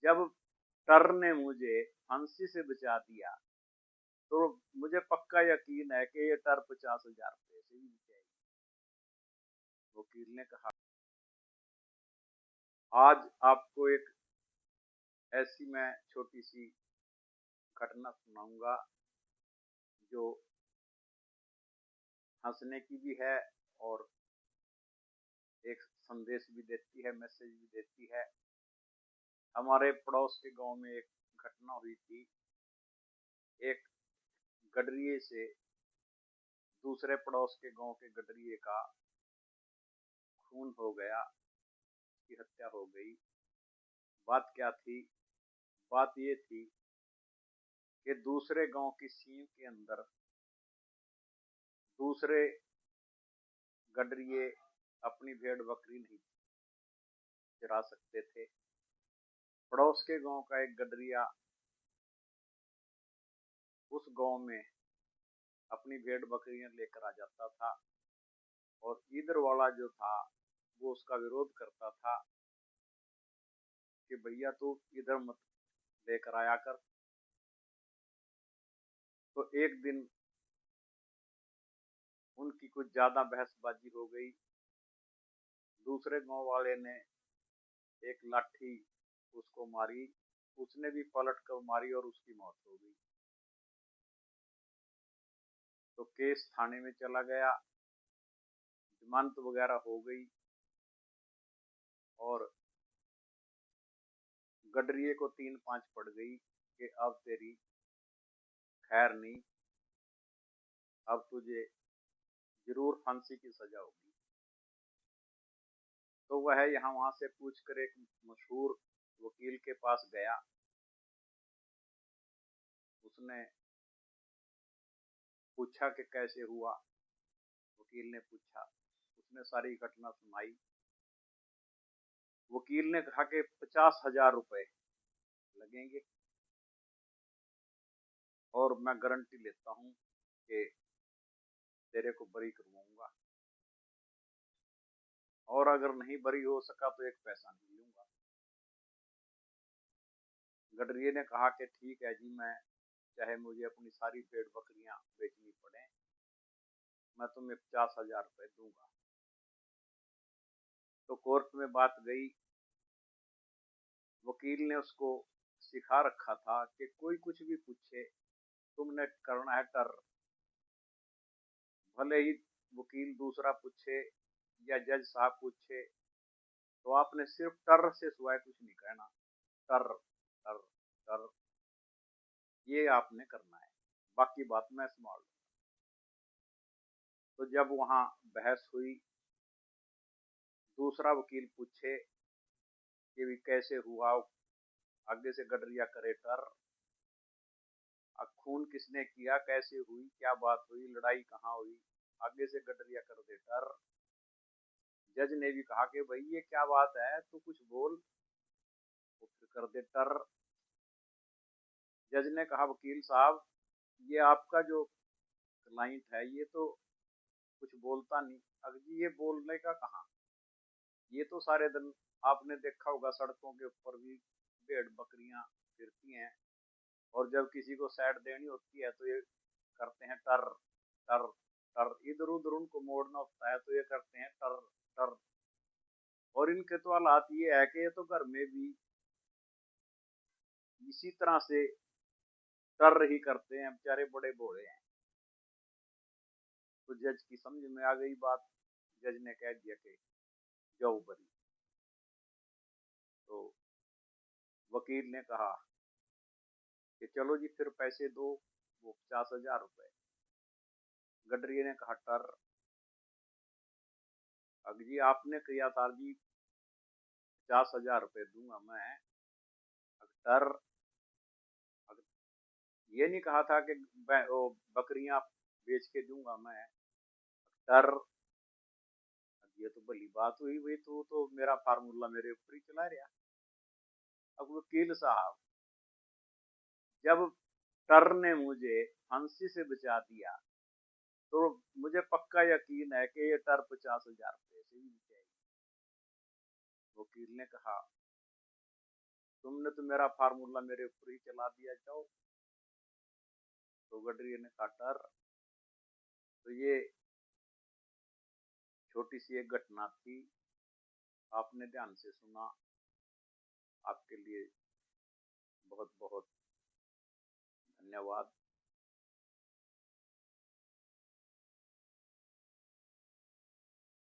जब टर ने मुझे फांसी से बचा दिया तो मुझे पक्का यकीन है कि ये टर 50,000 रुपये से ही बचाएगी। वकील ने कहा, आज आपको एक ऐसी मैं छोटी सी घटना सुनाऊंगा जो हंसने की भी है और एक संदेश भी देती है, मैसेज भी देती है। हमारे पड़ोस के गांव में एक घटना हुई थी। एक गडरिये से दूसरे पड़ोस के गांव के गडरिये का खून हो गया, उसकी हत्या हो गई। बात क्या थी? बात ये थी कि दूसरे गांव की सीम के अंदर दूसरे गडरिये अपनी भेड़ बकरी नहीं चरा सकते थे। पड़ोस के गांव का एक गडरिया उस गांव में अपनी भेड़ बकरियां लेकर आ जाता था और इधर वाला जो था वो उसका विरोध करता था कि भैया तू इधर मत लेकर आया कर। तो एक दिन उनकी कुछ ज्यादा बहसबाजी हो गई। दूसरे गांव वाले ने एक लाठी उसको मारी, उसने भी पलट कर मारी और उसकी मौत हो गई। तो केस थाने में चला गया, जमानत वगैरह हो गई और गडरिये को 3-5 पड़ गई कि अब तेरी खैर नहीं, अब तुझे जरूर फांसी की सजा होगी। तो वह यहाँ वहां से पूछकर एक मशहूर वकील के पास गया। उसने पूछा कि कैसे हुआ। वकील ने पूछा, उसने सारी घटना सुनाई। वकील ने कहा कि 50,000 रुपए लगेंगे और मैं गारंटी लेता हूं कि तेरे को बरी करवाऊंगा, और अगर नहीं बरी हो सका तो एक पैसा नहीं लूंगा। गडरिये ने कहा कि ठीक है जी, मैं चाहे मुझे अपनी सारी भेड़ बकरियां बेचनी पड़े, मैं तुम्हें 50,000 रुपए दूंगा। तो कोर्ट में बात गई। वकील ने उसको सिखा रखा था कि कोई कुछ भी पूछे तुमने करना है टर। भले ही वकील दूसरा पूछे या जज साहब पूछे तो आपने सिर्फ टर से सिवाय कुछ नहीं कहना। टर टर टर, ये आपने करना है, बाकी बात मैं संभाल लूंगा। तो जब वहां बहस हुई, दूसरा वकील पूछे कि भी कैसे हुआ, आगे से गडरिया करे टर, खून किसने किया, कैसे हुई, क्या बात हुई, लड़ाई कहाँ हुई, आगे से गडरिया कर दे टर। जज ने भी कहा कि भाई ये क्या बात है, तू कुछ बोल, वो फिर कर दे टर। जज ने कहा, वकील साहब ये आपका जो क्लाइंट है ये तो कुछ बोलता नहीं। अब जी ये बोलने का कहाँ, ये तो सारे दिन आपने देखा होगा सड़कों के ऊपर भी भेड़ बकरियां फिरती हैं, और जब किसी को साइड देनी होती है तो ये करते हैं टर टर टर, इधर उधर उनको मोड़ना होता है तो ये करते हैं टर टर। और इनके तो हालात ये है कि ये तो घर में भी इसी तरह से टर ही करते हैं, बेचारे बड़े भोले हैं। तो जज की समझ में आ गई बात। जज ने कह दिया कि जाओ बरी। तो वकील ने कहा कि चलो जी फिर पैसे दो, वो 50,000 रुपए। गडरिये ने कहा टर। अब जी आपने किया था जी 50,000 रुपए दूंगा मैं, टर। ये नहीं कहा था कि बकरियां बेच के दूंगा मैं, टर। ये तो भली बात हुई भाई, तू तो मेरा फार्मूला मेरे ऊपर ही चला रहा। अब वकील साहब, जब टर ने मुझे फांसी से बचा दिया तो मुझे पक्का यकीन है कि ये टर 50,000 रुपए से ही बचाएगी। वकील ने कहा, तुमने तो मेरा फार्मूला मेरे ऊपर ही चला दिया, जाओ। तो गडरिये ने कहा डर। तो ये छोटी सी एक घटना थी, आपने ध्यान से सुना, आपके लिए बहुत बहुत धन्यवाद।